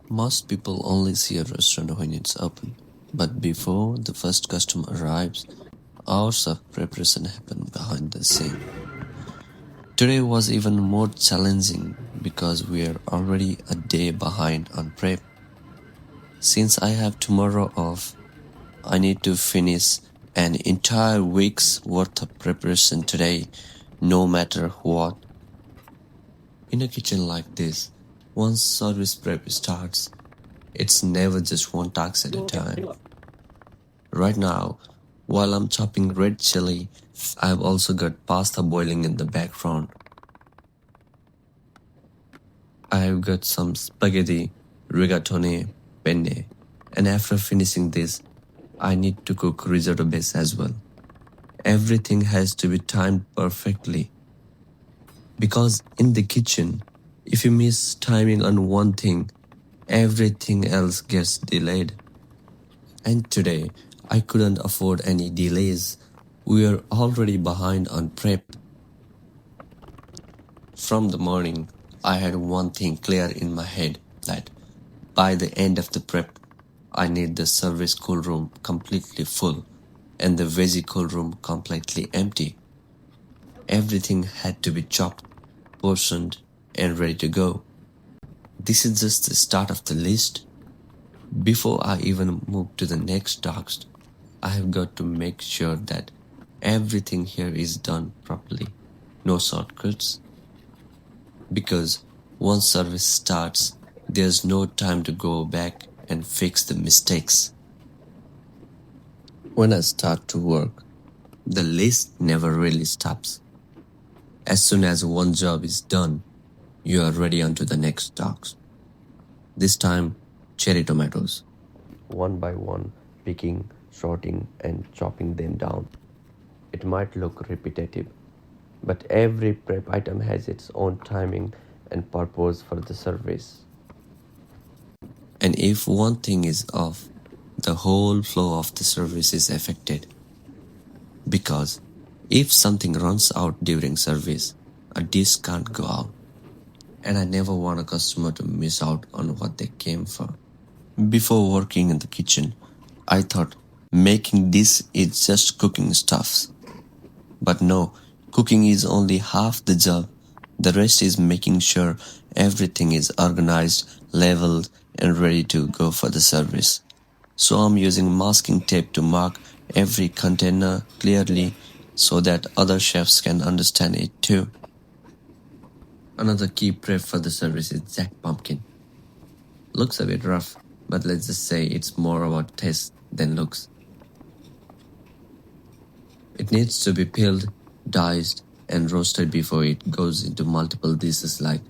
Most people only see a restaurant when it's open, but before the first customer arrives, hours of preparation happen behind the scene. Today was even more challenging because we are already a day behind on prep. Since I have tomorrow off, I need to finish an entire week's worth of preparation today, no matter what. In a kitchen like this, once service prep starts, it's never just one task at a time. Right now, while I'm chopping red chili, I've also got pasta boiling in the background. I've got some spaghetti, rigatoni, penne, and after finishing this, I need to cook risotto base as well. Everything has to be timed perfectly. Because in the kitchen, if you miss timing on one thing, everything else gets delayed. And today, I couldn't afford any delays. We are already behind on prep. From the morning, I had one thing clear in my head that by the end of the prep, I need the service cool room completely full and the veggie cool room completely empty. Everything had to be chopped, portioned, and ready to go. This is just the start of the list. Before I even move to the next task, I have got to make sure that everything here is done properly. No shortcuts. Because once service starts, there's no time to go back and fix the mistakes. When I start to work, the list never really stops. As soon as one job is done, you are ready onto the next task. This time, cherry tomatoes. One by one, picking, sorting, and chopping them down. It might look repetitive, but every prep item has its own timing and purpose for the service. And if one thing is off, the whole flow of the service is affected. Because if something runs out during service, a dish can't go out. And I never want a customer to miss out on what they came for. Before working in the kitchen, I thought making this is just cooking stuffs. But no, cooking is only half the job. The rest is making sure everything is organized, leveled, and ready to go for the service. So I'm using masking tape to mark every container clearly so that other chefs can understand it too. Another key prep for the service is jack pumpkin. Looks a bit rough, but let's just say it's more about taste than looks. It needs to be peeled, diced, and roasted before it goes into multiple dishes like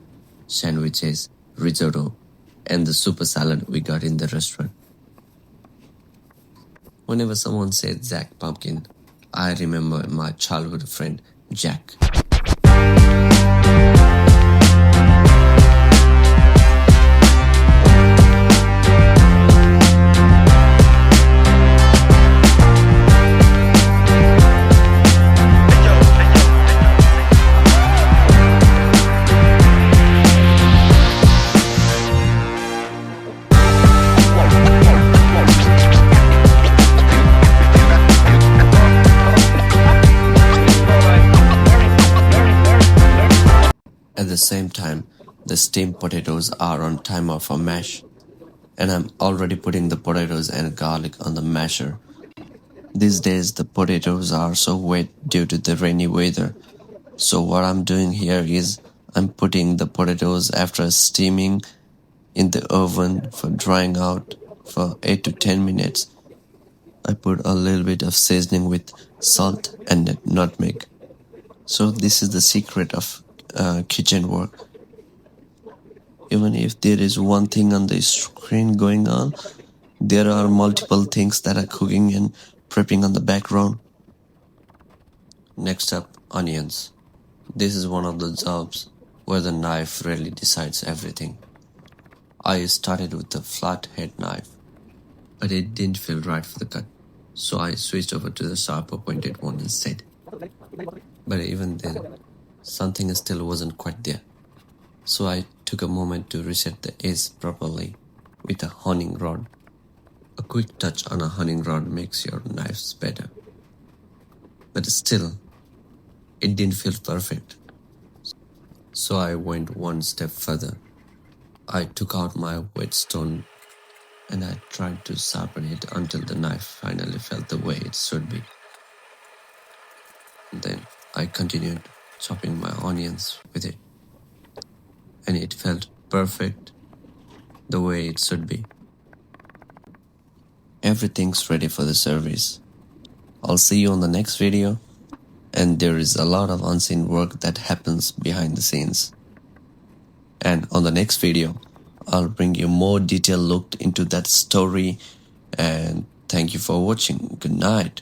sandwiches, risotto, and the super salad we got in the restaurant. Whenever someone says jack pumpkin, I remember my childhood friend Jack. At the same time, the steamed potatoes are on timer for mash, and I'm already putting the potatoes and garlic on the masher. These days, the potatoes are so wet due to the rainy weather. So what I'm doing here is I'm putting the potatoes after steaming in the oven for drying out for 8 to 10 minutes. I put a little bit of seasoning with salt and nutmeg. So this is the secret of kitchen work. Even if there is one thing on the screen going on, there are multiple things that are cooking and prepping on the background. Next up, onions. This is one of the jobs where the knife really decides everything. I started with the flathead knife, but it didn't feel right for the cut, so I switched over to the sharper pointed one instead. But even then, something still wasn't quite there. So I took a moment to reset the edge properly with a honing rod. A quick touch on a honing rod makes your knives better. But still, it didn't feel perfect. So I went one step further. I took out my whetstone and I tried to sharpen it until the knife finally felt the way it should be. Then I continued chopping my onions with it, and it felt perfect the way it should be. Everything's ready for the service. I'll see you on the next video, and there is a lot of unseen work that happens behind the scenes. And on the next video, I'll bring you more detailed look into that story, and thank you for watching. Good night.